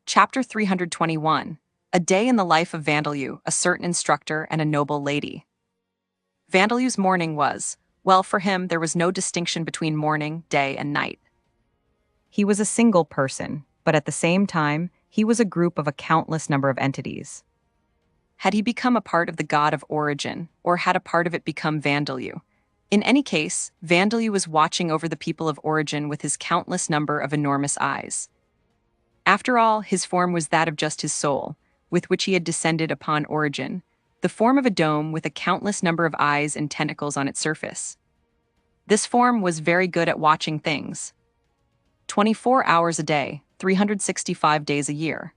Chapter 321. A Day in the Life of Vandalieu, a Certain Instructor and a Noble Lady. Vandalieu's morning was, well, for him there was no distinction between morning, day, and night. He was a single person, but at the same time, he was a group of a countless number of entities. Had he become a part of the god of origin, or had a part of it become Vandalieu? In any case, Vandalieu was watching over the people of origin with his countless number of enormous eyes. After all, his form was that of just his soul, with which he had descended upon origin, the form of a dome with a countless number of eyes and tentacles on its surface. This form was very good at watching things. 24 hours a day, 365 days a year.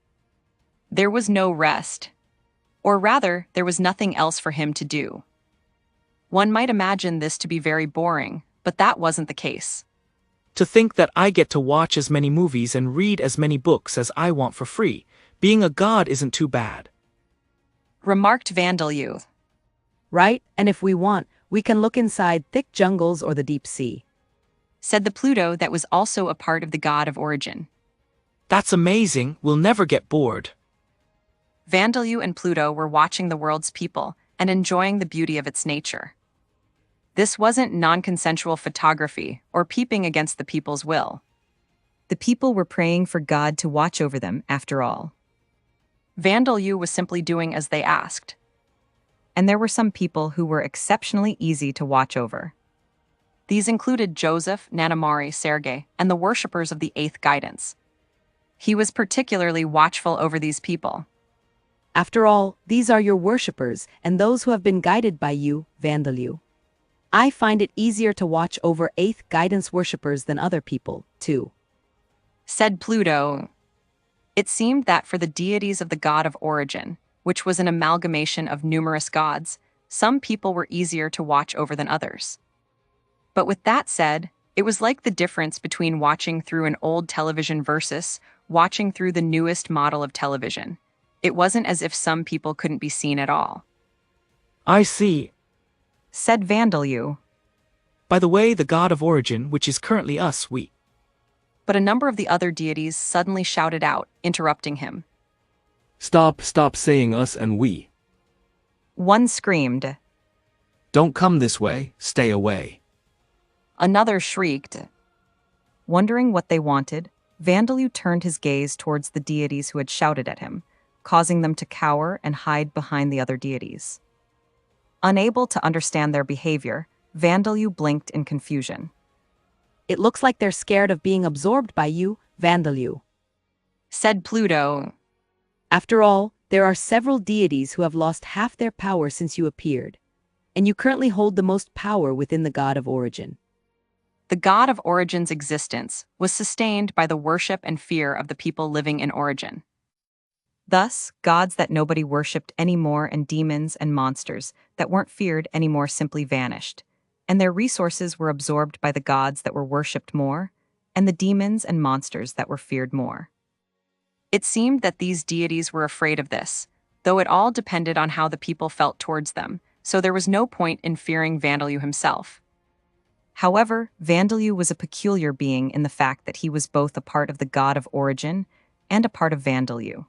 There was no rest. Or rather, there was nothing else for him to do. One might imagine this to be very boring, but that wasn't the case. To think that I get to watch as many movies and read as many books as I want for free. Being a god isn't too bad. Remarked Vandalieu. Right, and if we want, we can look inside thick jungles or the deep sea. Said the Pluto that was also a part of the god of origin. That's amazing, we'll never get bored. Vandalieu and Pluto were watching the world's people and enjoying the beauty of its nature. This wasn't non-consensual photography or peeping against the people's will. The people were praying for God to watch over them, after all. Vandalieu was simply doing as they asked. And there were some people who were exceptionally easy to watch over. These included Joseph, Nanamari, Sergei, and the worshippers of the Eighth Guidance. He was particularly watchful over these people. After all, these are your worshippers and those who have been guided by you, Vandalieu. I find it easier to watch over Eighth Guidance worshippers than other people, too. Said Pluto. It seemed that for the deities of the god of origin, which was an amalgamation of numerous gods, some people were easier to watch over than others. But with that said, it was like the difference between watching through an old television versus watching through the newest model of television. It wasn't as if some people couldn't be seen at all. I see. Said Vandalieu. By the way, the god of origin, which is currently us, we. But a number of the other deities suddenly shouted out, interrupting him. Stop saying us and we. One screamed. Don't come this way, stay away. Another shrieked. Wondering what they wanted, Vandalieu turned his gaze towards the deities who had shouted at him, causing them to cower and hide behind the other deities. Unable to understand their behavior, Vandalieu blinked in confusion. It looks like they're scared of being absorbed by you, Vandalieu. Said Pluto. After all, there are several deities who have lost half their power since you appeared, and you currently hold the most power within the god of origin. The god of origin's existence was sustained by the worship and fear of the people living in origin. Thus, gods that nobody worshipped anymore and demons and monsters that weren't feared anymore simply vanished, and their resources were absorbed by the gods that were worshipped more, and the demons and monsters that were feared more. It seemed that these deities were afraid of this, though it all depended on how the people felt towards them, so there was no point in fearing Vandalieu himself. However, Vandalieu was a peculiar being in the fact that he was both a part of the god of origin and a part of Vandalieu.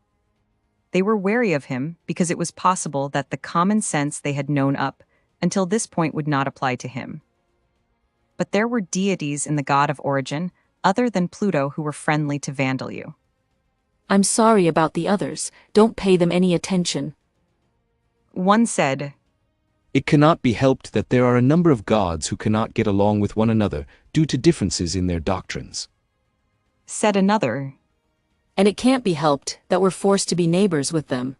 They were wary of him because it was possible that the common sense they had known up until this point would not apply to him. But there were deities in the god of origin other than Pluto who were friendly to Vandalieu. I'm sorry about the others, don't pay them any attention. One said, It cannot be helped that there are a number of gods who cannot get along with one another due to differences in their doctrines. Said another, And it can't be helped that we're forced to be neighbors with them.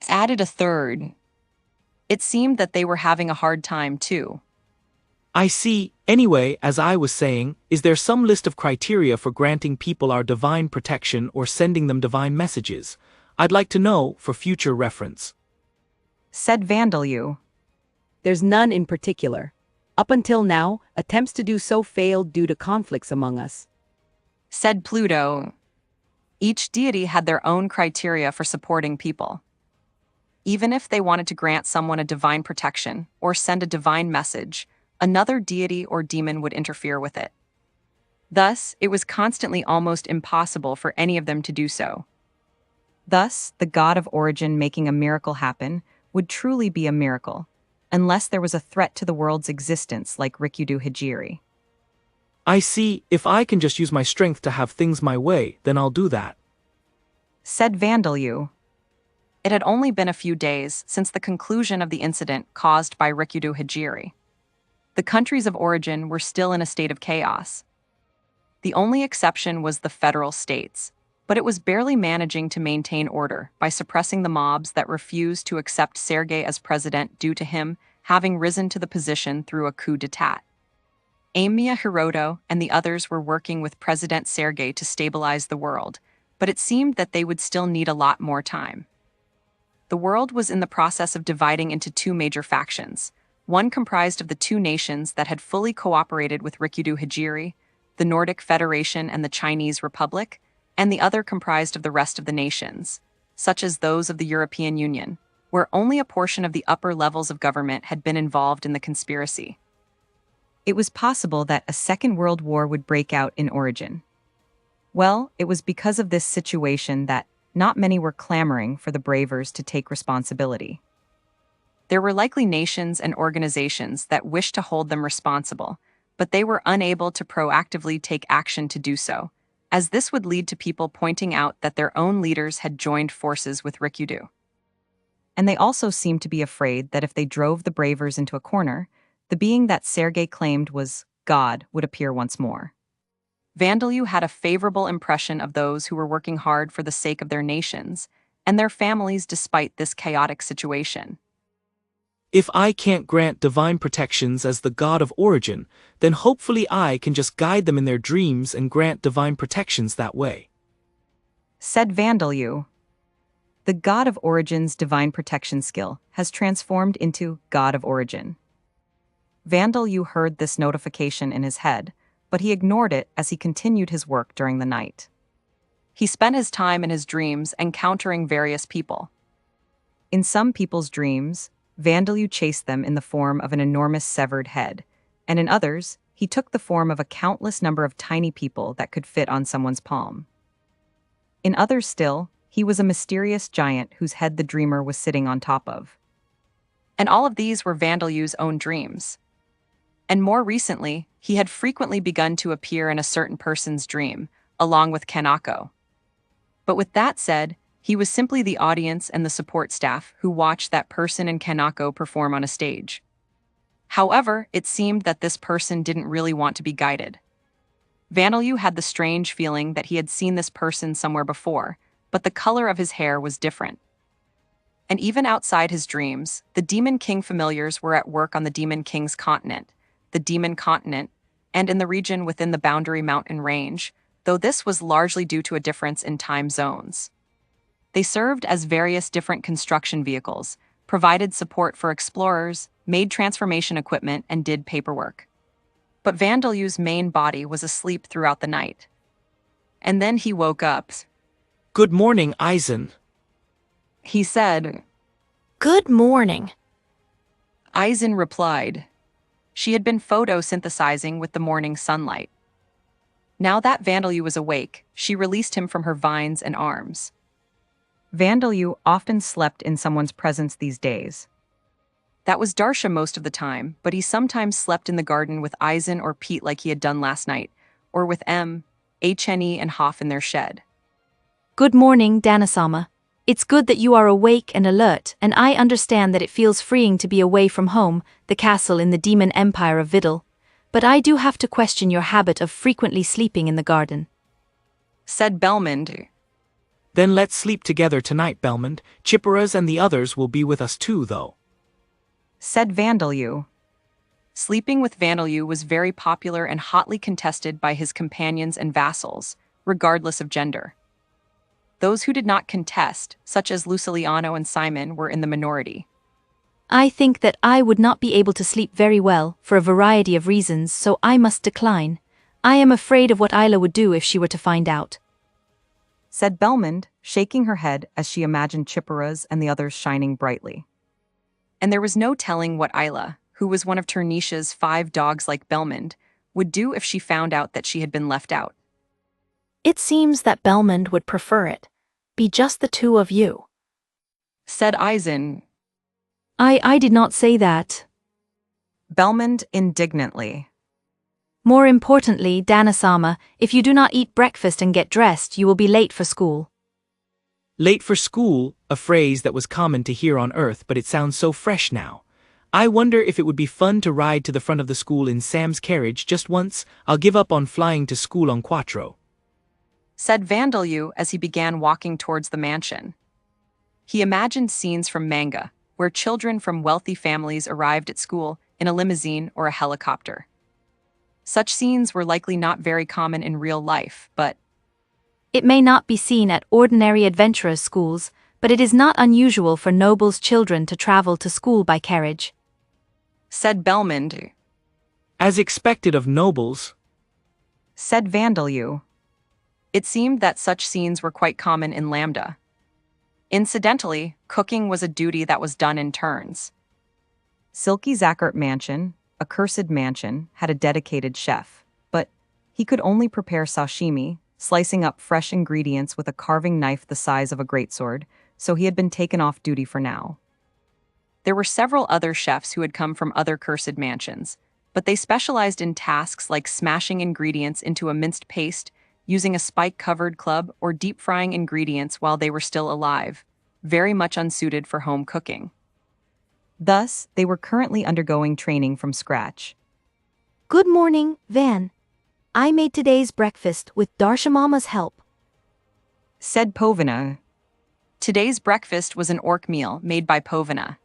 Added a third. It seemed that they were having a hard time too. I see. Anyway, as I was saying, is there some list of criteria for granting people our divine protection or sending them divine messages? I'd like to know for future reference. Said Vandalieu. There's none in particular. Up until now, attempts to do so failed due to conflicts among us. Said Pluto. Each deity had their own criteria for supporting people. Even if they wanted to grant someone a divine protection or send a divine message, another deity or demon would interfere with it. Thus, it was constantly almost impossible for any of them to do so. Thus, the god of origin making a miracle happen would truly be a miracle, unless there was a threat to the world's existence like Rikudo Hijiri. I see, if I can just use my strength to have things my way, then I'll do that. Said Vandalieu. It had only been a few days since the conclusion of the incident caused by Rikudo Hijiri. The countries of origin were still in a state of chaos. The only exception was the federal states, but it was barely managing to maintain order by suppressing the mobs that refused to accept Sergei as president due to him having risen to the position through a coup d'état. Amamiya Hiroto and the others were working with President Sergei to stabilize the world, but it seemed that they would still need a lot more time. The world was in the process of dividing into two major factions, one comprised of the two nations that had fully cooperated with Rikudo Hijiri, the Nordic Federation and the Chinese Republic, and the other comprised of the rest of the nations, such as those of the European Union, where only a portion of the upper levels of government had been involved in the conspiracy. It was possible that a second world war would break out in origin. Well, it was because of this situation that not many were clamoring for the bravers to take responsibility. There were likely nations and organizations that wished to hold them responsible, but they were unable to proactively take action to do so, as this would lead to people pointing out that their own leaders had joined forces with Rikudo. And they also seemed to be afraid that if they drove the bravers into a corner, the being that Sergei claimed was God would appear once more. Vandalieu had a favorable impression of those who were working hard for the sake of their nations and their families despite this chaotic situation. If I can't grant divine protections as the god of origin, then hopefully I can just guide them in their dreams and grant divine protections that way. Said Vandalieu. The god of origin's divine protection skill has transformed into god of origin. Vandalieu heard this notification in his head, but he ignored it as he continued his work during the night. He spent his time in his dreams encountering various people. In some people's dreams, Vandalieu chased them in the form of an enormous severed head, and in others, he took the form of a countless number of tiny people that could fit on someone's palm. In others still, he was a mysterious giant whose head the dreamer was sitting on top of. And all of these were Vandalieu's own dreams. And more recently, he had frequently begun to appear in a certain person's dream, along with Kanako. But with that said, he was simply the audience and the support staff who watched that person and Kanako perform on a stage. However, it seemed that this person didn't really want to be guided. Vandalieu had the strange feeling that he had seen this person somewhere before, but the color of his hair was different. And even outside his dreams, the Demon King familiars were at work on the Demon King's continent, the Demon Continent, and in the region within the Boundary Mountain Range, though this was largely due to a difference in time zones. They served as various different construction vehicles, provided support for explorers, made transformation equipment, and did paperwork. But Vandalieu's main body was asleep throughout the night. And then he woke up. Good morning, Eisen. He said, Good morning. Eisen replied. She had been photosynthesizing with the morning sunlight. Now that Vandalieu was awake, she released him from her vines and arms. Vandalieu often slept in someone's presence these days. That was Darsha most of the time, but he sometimes slept in the garden with Eisen or Pete like he had done last night, or with Hne and Hoff in their shed. Good morning, Danasama. It's good that you are awake and alert, and I understand that it feels freeing to be away from home, the castle in the demon empire of Vidal, but I do have to question your habit of frequently sleeping in the garden. Said Belmond. Then let's sleep together tonight, Belmond. Chipperas and the others will be with us too, though. Said Vandalieu. Sleeping with Vandalieu was very popular and hotly contested by his companions and vassals, regardless of gender. Those who did not contest, such as Luciliano and Simon, were in the minority. I think that I would not be able to sleep very well for a variety of reasons, so I must decline. I am afraid of what Isla would do if she were to find out. Said Belmond, shaking her head as she imagined Chippura's and the others shining brightly. And there was no telling what Isla, who was one of Ternisha's 5 dogs like Belmond, would do if she found out that she had been left out. It seems that Belmond would prefer it. Be just the two of you. Said Aizen. I did not say that. Belmond indignantly. More importantly, Dana-sama, if you do not eat breakfast and get dressed, you will be late for school. Late for school, a phrase that was common to hear on Earth, but it sounds so fresh now. I wonder if it would be fun to ride to the front of the school in Sam's carriage just once. I'll give up on flying to school on Quattro. Said Vandalieu as he began walking towards the mansion. He imagined scenes from manga, where children from wealthy families arrived at school in a limousine or a helicopter. Such scenes were likely not very common in real life, but It may not be seen at ordinary adventurers' schools, but it is not unusual for nobles' children to travel to school by carriage. said Belmond. As expected of nobles. Said Vandalieu. It seemed that such scenes were quite common in Lambda. Incidentally, cooking was a duty that was done in turns. Silky Zackert Mansion, a cursed mansion, had a dedicated chef, but he could only prepare sashimi, slicing up fresh ingredients with a carving knife the size of a greatsword, so he had been taken off duty for now. There were several other chefs who had come from other cursed mansions, but they specialized in tasks like smashing ingredients into a minced paste, using a spike-covered club, or deep-frying ingredients while they were still alive, very much unsuited for home cooking. Thus, they were currently undergoing training from scratch. Good morning, Van. I made today's breakfast with Darsha Mama's help. Said Povina. Today's breakfast was an orc meal made by Povina.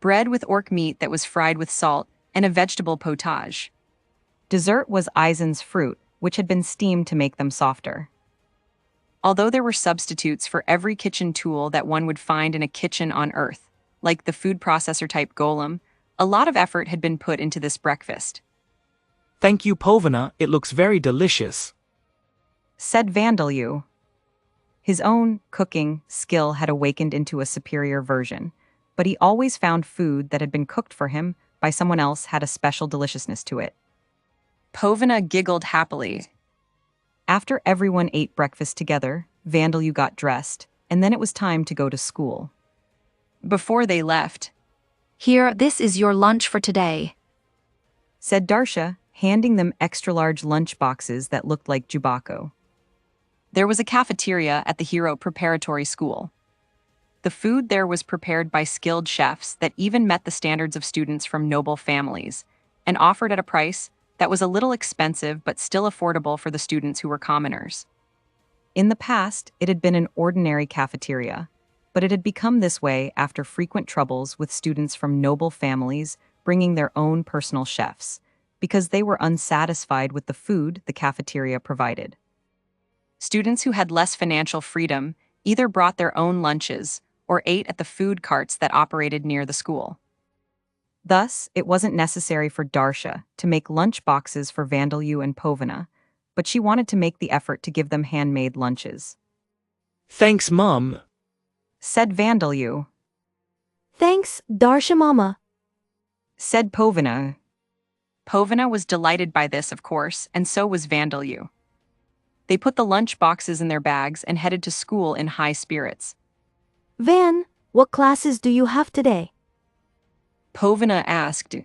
Bread with orc meat that was fried with salt and a vegetable potage. Dessert was Aizen's fruit, which had been steamed to make them softer. Although there were substitutes for every kitchen tool that one would find in a kitchen on Earth, like the food processor-type golem, a lot of effort had been put into this breakfast. Thank you, Povina, it looks very delicious. Said Vandalieu. His own cooking skill had awakened into a superior version, but he always found food that had been cooked for him by someone else had a special deliciousness to it. Povina giggled happily. After everyone ate breakfast together, Vandalieu got dressed, and then it was time to go to school. Before they left, Here, this is your lunch for today. said Darsha, handing them extra-large lunch boxes that looked like jubako. There was a cafeteria at the Hero Preparatory School. The food there was prepared by skilled chefs that even met the standards of students from noble families, and offered at a price that was a little expensive but still affordable for the students who were commoners. In the past, it had been an ordinary cafeteria, but it had become this way after frequent troubles with students from noble families bringing their own personal chefs, because they were unsatisfied with the food the cafeteria provided. Students who had less financial freedom either brought their own lunches or ate at the food carts that operated near the school. Thus, it wasn't necessary for Darsha to make lunch boxes for Vandalieu and Povina, but she wanted to make the effort to give them handmade lunches. Thanks, Mom. Said Vandalieu. Thanks, Darsha Mama. Said Povina. Povina was delighted by this, of course, and so was Vandalieu. They put the lunch boxes in their bags and headed to school in high spirits. Van, what classes do you have today? Povina asked.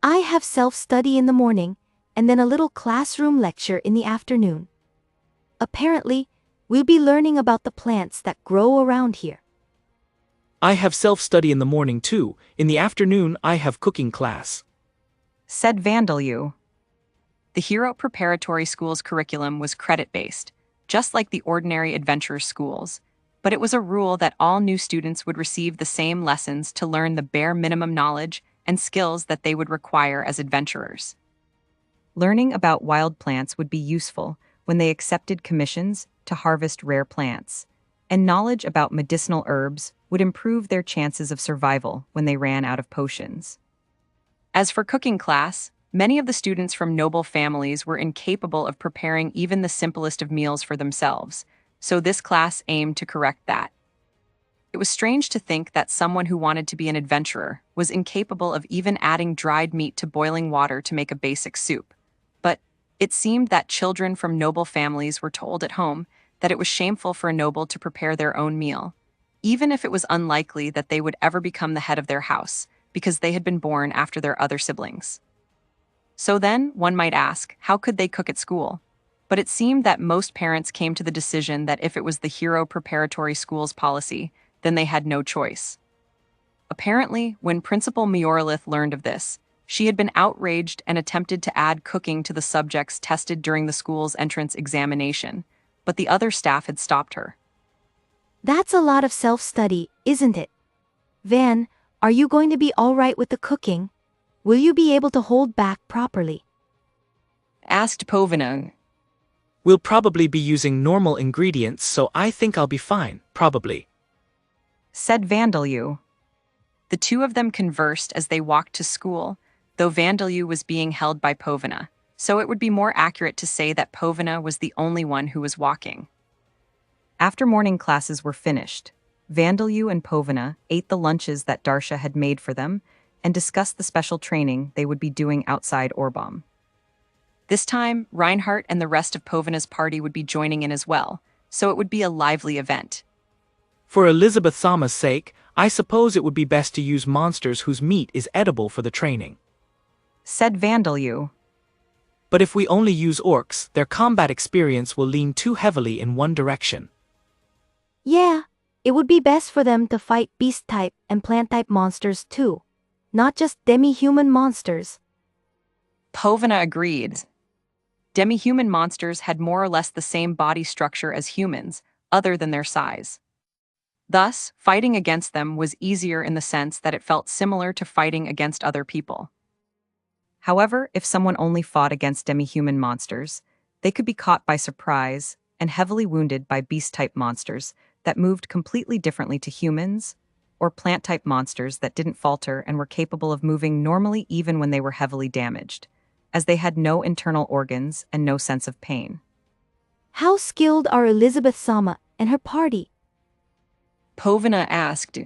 I have self-study in the morning, and then a little classroom lecture in the afternoon. Apparently, we'll be learning about the plants that grow around here. I have self-study in the morning too. In the afternoon, I have cooking class. Said Vandalieu. The Hero Preparatory School's curriculum was credit-based, just like the ordinary adventure schools, but it was a rule that all new students would receive the same lessons to learn the bare minimum knowledge and skills that they would require as adventurers. Learning about wild plants would be useful when they accepted commissions to harvest rare plants, and knowledge about medicinal herbs would improve their chances of survival when they ran out of potions. As for cooking class, many of the students from noble families were incapable of preparing even the simplest of meals for themselves, so this class aimed to correct that. It was strange to think that someone who wanted to be an adventurer was incapable of even adding dried meat to boiling water to make a basic soup. But it seemed that children from noble families were told at home that it was shameful for a noble to prepare their own meal, even if it was unlikely that they would ever become the head of their house, because they had been born after their other siblings. So then, one might ask, how could they cook at school? But it seemed that most parents came to the decision that if it was the Hero Preparatory School's policy, then they had no choice. Apparently, when Principal Miorlith learned of this, she had been outraged and attempted to add cooking to the subjects tested during the school's entrance examination, but the other staff had stopped her. That's a lot of self-study, isn't it? Van, are you going to be all right with the cooking? Will you be able to hold back properly? Asked Povina. We'll probably be using normal ingredients, so I think I'll be fine, probably. Said Vandalieu. The two of them conversed as they walked to school, though Vandalieu was being held by Povina, so it would be more accurate to say that Povina was the only one who was walking. After morning classes were finished, Vandalieu and Povina ate the lunches that Darsha had made for them and discussed the special training they would be doing outside Orbom. This time, Reinhardt and the rest of Povina's party would be joining in as well, so it would be a lively event. For Elizabeth Sama's sake, I suppose it would be best to use monsters whose meat is edible for the training. Said Vandalieu. But if we only use orcs, their combat experience will lean too heavily in one direction. Yeah, it would be best for them to fight beast-type and plant-type monsters too, not just demi-human monsters. Povina agreed. Demi-human monsters had more or less the same body structure as humans, other than their size. Thus, fighting against them was easier in the sense that it felt similar to fighting against other people. However, if someone only fought against demi-human monsters, they could be caught by surprise and heavily wounded by beast-type monsters that moved completely differently to humans, or plant-type monsters that didn't falter and were capable of moving normally even when they were heavily damaged, as they had no internal organs and no sense of pain. How skilled are Elizabeth Sama and her party? Povina asked.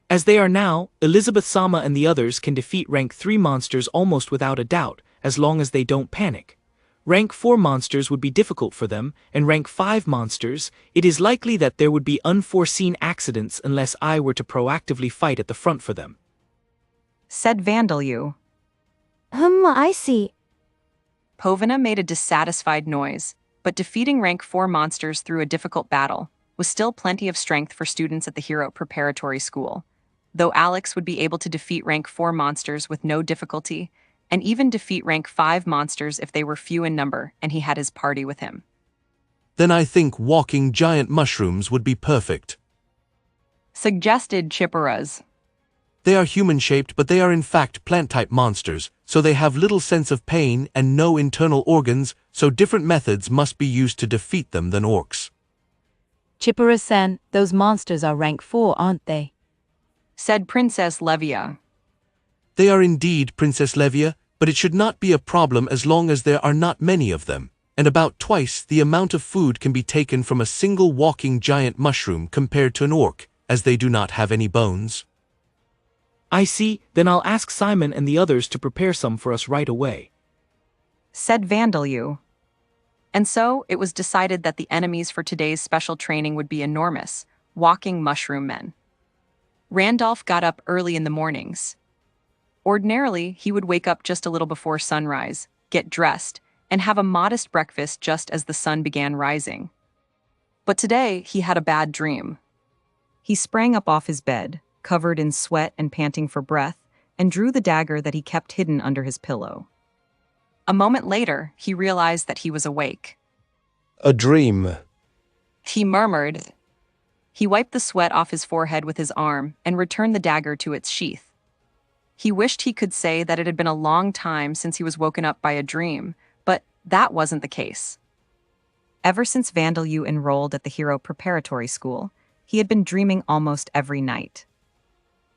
As they are now, Elizabeth Sama and the others can defeat rank 3 monsters almost without a doubt, as long as they don't panic. Rank 4 monsters would be difficult for them, and rank 5 monsters, it is likely that there would be unforeseen accidents unless I were to proactively fight at the front for them. Said Vandalieu. I see. Povina made a dissatisfied noise, but defeating rank 4 monsters through a difficult battle was still plenty of strength for students at the Hero Preparatory School, though Alex would be able to defeat rank 4 monsters with no difficulty, and even defeat rank 5 monsters if they were few in number and he had his party with him. Then I think walking giant mushrooms would be perfect. Suggested Chipperas. They are human-shaped, but they are in fact plant-type monsters, so they have little sense of pain and no internal organs, so different methods must be used to defeat them than orcs. Chippera-san, those monsters are rank 4, aren't they? Said Princess Levia. They are indeed, Princess Levia, but it should not be a problem as long as there are not many of them, and about twice the amount of food can be taken from a single walking giant mushroom compared to an orc, as they do not have any bones. I see, then I'll ask Simon and the others to prepare some for us right away. Said Vandalieu. And so, it was decided that the enemies for today's special training would be enormous, walking mushroom men. Randolph got up early in the mornings. Ordinarily, he would wake up just a little before sunrise, get dressed, and have a modest breakfast just as the sun began rising. But today, he had a bad dream. He sprang up off his bed, covered in sweat and panting for breath, and drew the dagger that he kept hidden under his pillow. A moment later, he realized that he was awake. A dream. He murmured. He wiped the sweat off his forehead with his arm and returned the dagger to its sheath. He wished he could say that it had been a long time since he was woken up by a dream, but that wasn't the case. Ever since Vandalieu enrolled at the Hero Preparatory School, he had been dreaming almost every night.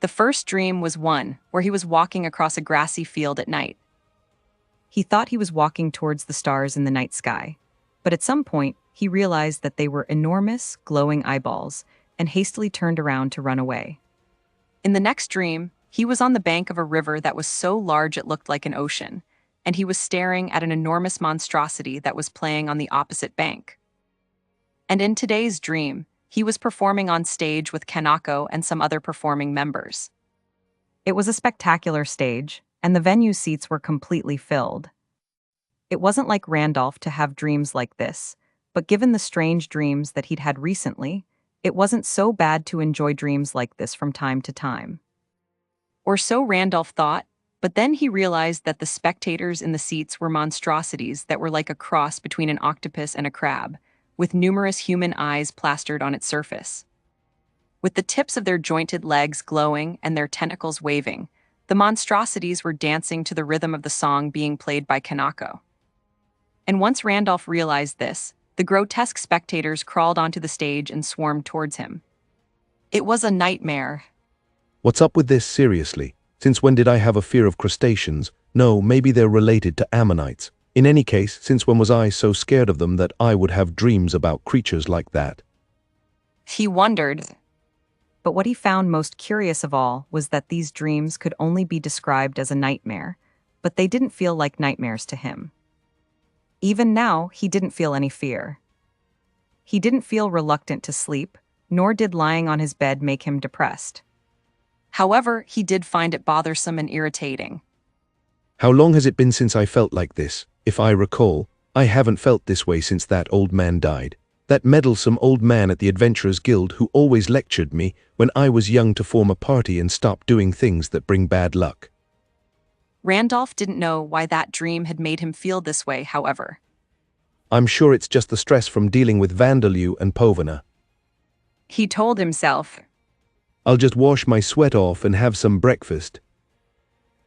The first dream was one where he was walking across a grassy field at night. He thought he was walking towards the stars in the night sky, but at some point, he realized that they were enormous, glowing eyeballs, and hastily turned around to run away. In the next dream, he was on the bank of a river that was so large it looked like an ocean, and he was staring at an enormous monstrosity that was playing on the opposite bank. And in today's dream, he was performing on stage with Kanako and some other performing members. It was a spectacular stage, and the venue seats were completely filled. It wasn't like Randolph to have dreams like this, but given the strange dreams that he'd had recently, it wasn't so bad to enjoy dreams like this from time to time. Or so Randolph thought, but then he realized that the spectators in the seats were monstrosities that were like a cross between an octopus and a crab, with numerous human eyes plastered on its surface. With the tips of their jointed legs glowing and their tentacles waving, the monstrosities were dancing to the rhythm of the song being played by Kanako. And once Randolph realized this, the grotesque spectators crawled onto the stage and swarmed towards him. It was a nightmare. What's up with this, seriously? Since when did I have a fear of crustaceans? No, maybe they're related to ammonites. In any case, since when was I so scared of them that I would have dreams about creatures like that? He wondered. But what he found most curious of all was that these dreams could only be described as a nightmare, but they didn't feel like nightmares to him. Even now, he didn't feel any fear. He didn't feel reluctant to sleep, nor did lying on his bed make him depressed. However, he did find it bothersome and irritating. How long has it been since I felt like this? If I recall, I haven't felt this way since that old man died. That meddlesome old man at the Adventurers Guild who always lectured me when I was young to form a party and stop doing things that bring bad luck. Randolph didn't know why that dream had made him feel this way, however. I'm sure it's just the stress from dealing with Vandalieu and Povena. He told himself. I'll just wash my sweat off and have some breakfast.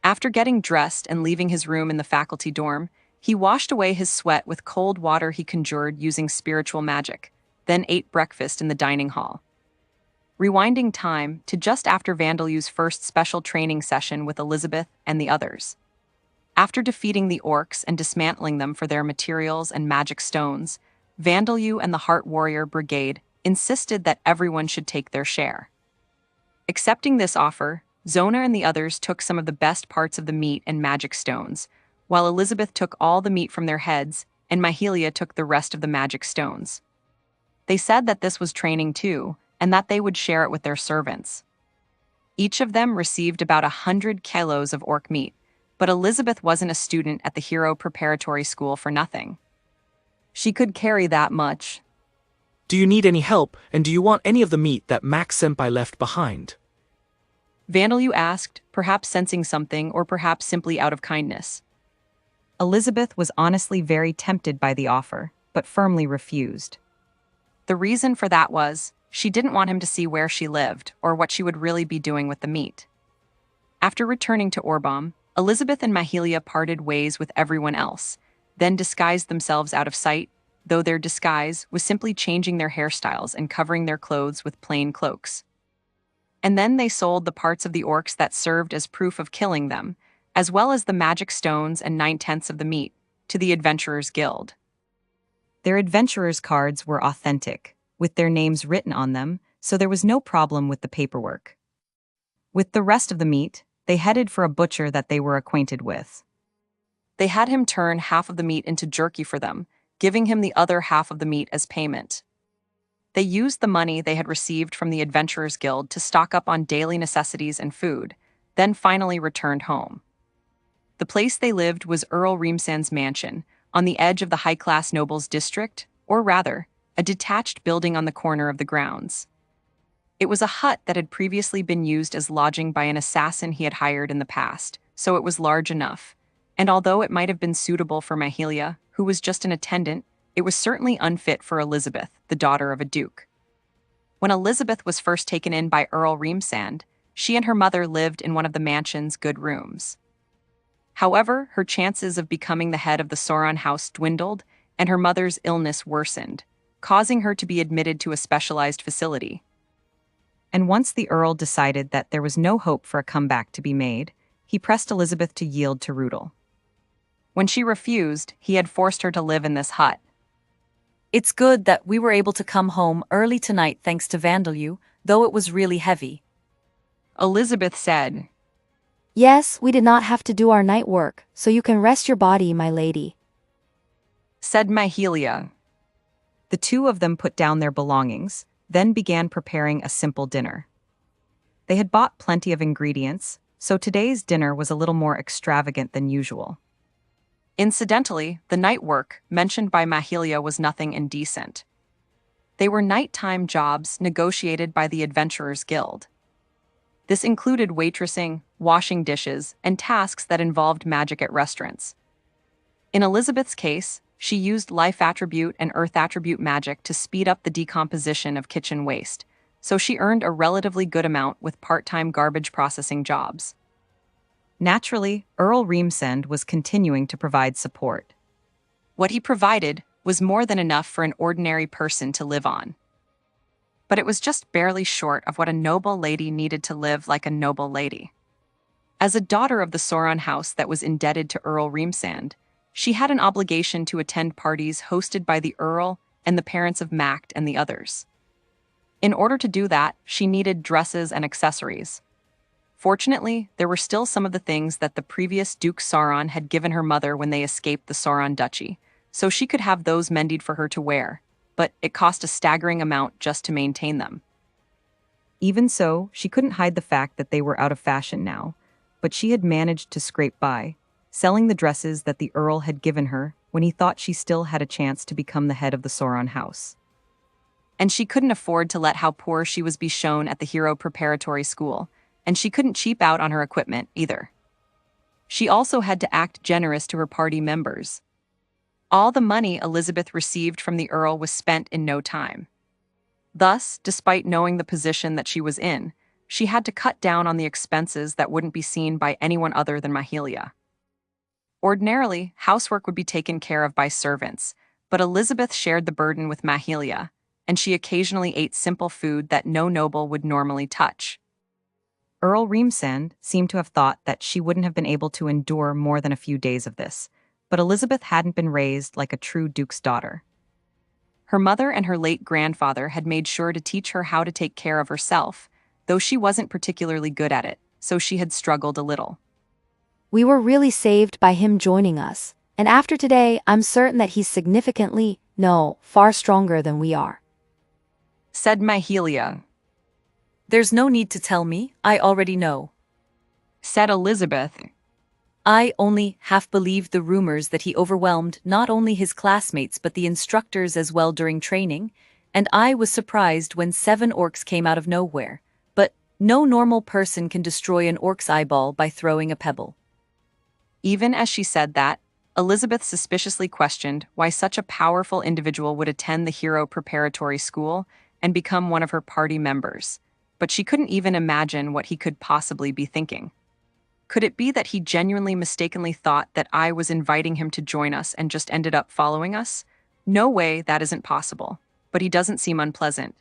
After getting dressed and leaving his room in the faculty dorm, he washed away his sweat with cold water he conjured using spiritual magic, then ate breakfast in the dining hall. Rewinding time to just after Vandalieu's first special training session with Elizabeth and the others. After defeating the orcs and dismantling them for their materials and magic stones, Vandalieu and the Heart Warrior Brigade insisted that everyone should take their share. Accepting this offer, Zona and the others took some of the best parts of the meat and magic stones, while Elizabeth took all the meat from their heads and Mahalia took the rest of the magic stones. They said that this was training too, and that they would share it with their servants. Each of them received about 100 kilos of orc meat, but Elizabeth wasn't a student at the Hero Preparatory School for nothing. She could carry that much. Do you need any help, and do you want any of the meat that Max Senpai left behind? Vandalieu asked, perhaps sensing something or perhaps simply out of kindness. Elizabeth was honestly very tempted by the offer, but firmly refused. The reason for that was, she didn't want him to see where she lived or what she would really be doing with the meat. After returning to Orbom, Elizabeth and Mahalia parted ways with everyone else, then disguised themselves out of sight, though their disguise was simply changing their hairstyles and covering their clothes with plain cloaks. And then they sold the parts of the orcs that served as proof of killing them, as well as the magic stones and 9/10 of the meat, to the Adventurers Guild. Their Adventurers cards were authentic, with their names written on them, so there was no problem with the paperwork. With the rest of the meat, they headed for a butcher that they were acquainted with. They had him turn half of the meat into jerky for them, giving him the other half of the meat as payment. They used the money they had received from the Adventurers Guild to stock up on daily necessities and food, then finally returned home. The place they lived was Earl Reemsand's mansion, on the edge of the high-class nobles district, or rather, a detached building on the corner of the grounds. It was a hut that had previously been used as lodging by an assassin he had hired in the past, so it was large enough, and although it might have been suitable for Mahalia, who was just an attendant, it was certainly unfit for Elizabeth, the daughter of a duke. When Elizabeth was first taken in by Earl Reemsand, she and her mother lived in one of the mansion's good rooms. However, her chances of becoming the head of the Sauron house dwindled, and her mother's illness worsened, causing her to be admitted to a specialized facility. And once the Earl decided that there was no hope for a comeback to be made, he pressed Elizabeth to yield to Rudel. When she refused, he had forced her to live in this hut. It's good that we were able to come home early tonight thanks to Vandalieu, though it was really heavy. Elizabeth said. Yes, we did not have to do our night work, so you can rest your body, my lady. Said Mahalia. The two of them put down their belongings, then began preparing a simple dinner. They had bought plenty of ingredients, so today's dinner was a little more extravagant than usual. Incidentally, the night work mentioned by Mahalia was nothing indecent. They were nighttime jobs negotiated by the Adventurers Guild. This included waitressing, washing dishes, and tasks that involved magic at restaurants. In Elizabeth's case, she used life attribute and earth attribute magic to speed up the decomposition of kitchen waste, so she earned a relatively good amount with part-time garbage processing jobs. Naturally, Earl Reemsend was continuing to provide support. What he provided was more than enough for an ordinary person to live on. But it was just barely short of what a noble lady needed to live like a noble lady. As a daughter of the Sauron house that was indebted to Earl Reemsand, she had an obligation to attend parties hosted by the Earl and the parents of Macht and the others. In order to do that, she needed dresses and accessories. Fortunately, there were still some of the things that the previous Duke Sauron had given her mother when they escaped the Sauron Duchy, so she could have those mended for her to wear, but it cost a staggering amount just to maintain them. Even so, she couldn't hide the fact that they were out of fashion now, but she had managed to scrape by, selling the dresses that the Earl had given her when he thought she still had a chance to become the head of the Sauron house. And she couldn't afford to let how poor she was be shown at the Hero Preparatory School, and she couldn't cheap out on her equipment either. She also had to act generous to her party members. All the money Elizabeth received from the Earl was spent in no time. Thus, despite knowing the position that she was in, she had to cut down on the expenses that wouldn't be seen by anyone other than Mahalia. Ordinarily, housework would be taken care of by servants, but Elizabeth shared the burden with Mahalia, and she occasionally ate simple food that no noble would normally touch. Earl Reemsand seemed to have thought that she wouldn't have been able to endure more than a few days of this, but Elizabeth hadn't been raised like a true duke's daughter. Her mother and her late grandfather had made sure to teach her how to take care of herself, though she wasn't particularly good at it, so she had struggled a little. We were really saved by him joining us, and after today, I'm certain that he's significantly, no, far stronger than we are. Said Mahalia. There's no need to tell me, I already know. Said Elizabeth. I only half believed the rumors that he overwhelmed not only his classmates but the instructors as well during training, and I was surprised when 7 orcs came out of nowhere. But no normal person can destroy an orc's eyeball by throwing a pebble. Even as she said that, Elizabeth suspiciously questioned why such a powerful individual would attend the Hero Preparatory School and become one of her party members, but she couldn't even imagine what he could possibly be thinking. Could it be that he genuinely mistakenly thought that I was inviting him to join us and just ended up following us? No way, that isn't possible, but he doesn't seem unpleasant.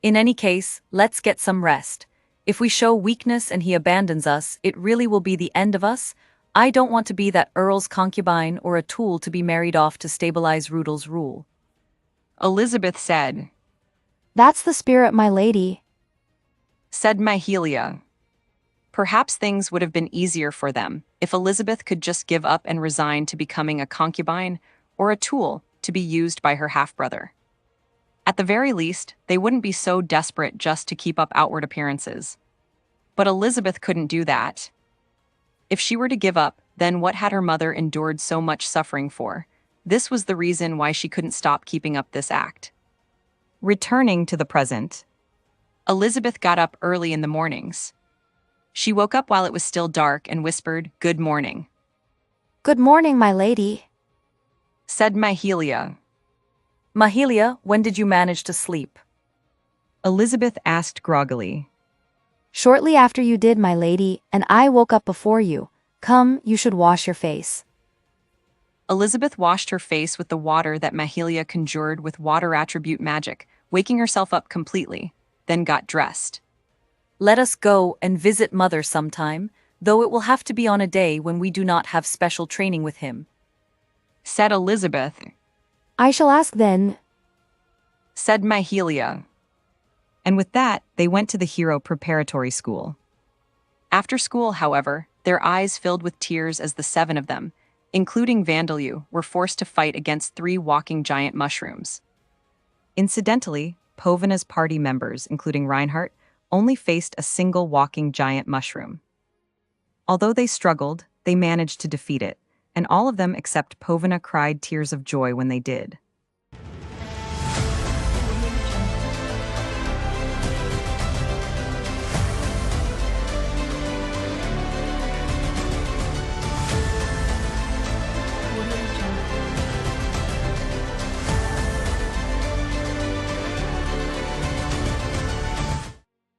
In any case, let's get some rest. If we show weakness and he abandons us, it really will be the end of us. I don't want to be that Earl's concubine or a tool to be married off to stabilize Rudol's rule. Elizabeth said. That's the spirit, my lady. Said Mahalia. Perhaps things would have been easier for them if Elizabeth could just give up and resign to becoming a concubine or a tool to be used by her half-brother. At the very least, they wouldn't be so desperate just to keep up outward appearances. But Elizabeth couldn't do that. If she were to give up, then what had her mother endured so much suffering for? This was the reason why she couldn't stop keeping up this act. Returning to the present, Elizabeth got up early in the mornings. She woke up while it was still dark and whispered, "Good morning." Good morning, my lady. Said Mahalia. Mahalia, when did you manage to sleep? Elizabeth asked groggily. Shortly after you did, my lady, and I woke up before you. Come, you should wash your face. Elizabeth washed her face with the water that Mahalia conjured with water attribute magic, waking herself up completely, then got dressed. Let us go and visit Mother sometime, though it will have to be on a day when we do not have special training with him. Said Elizabeth. I shall ask then. Said Mahilia. And with that, they went to the hero preparatory school. After school, however, their eyes filled with tears as the 7 of them, including Vandalieu, were forced to fight against 3 walking giant mushrooms. Incidentally, Povina's party members, including Reinhardt, only faced a single walking giant mushroom. Although they struggled, they managed to defeat it, and all of them except Povina cried tears of joy when they did.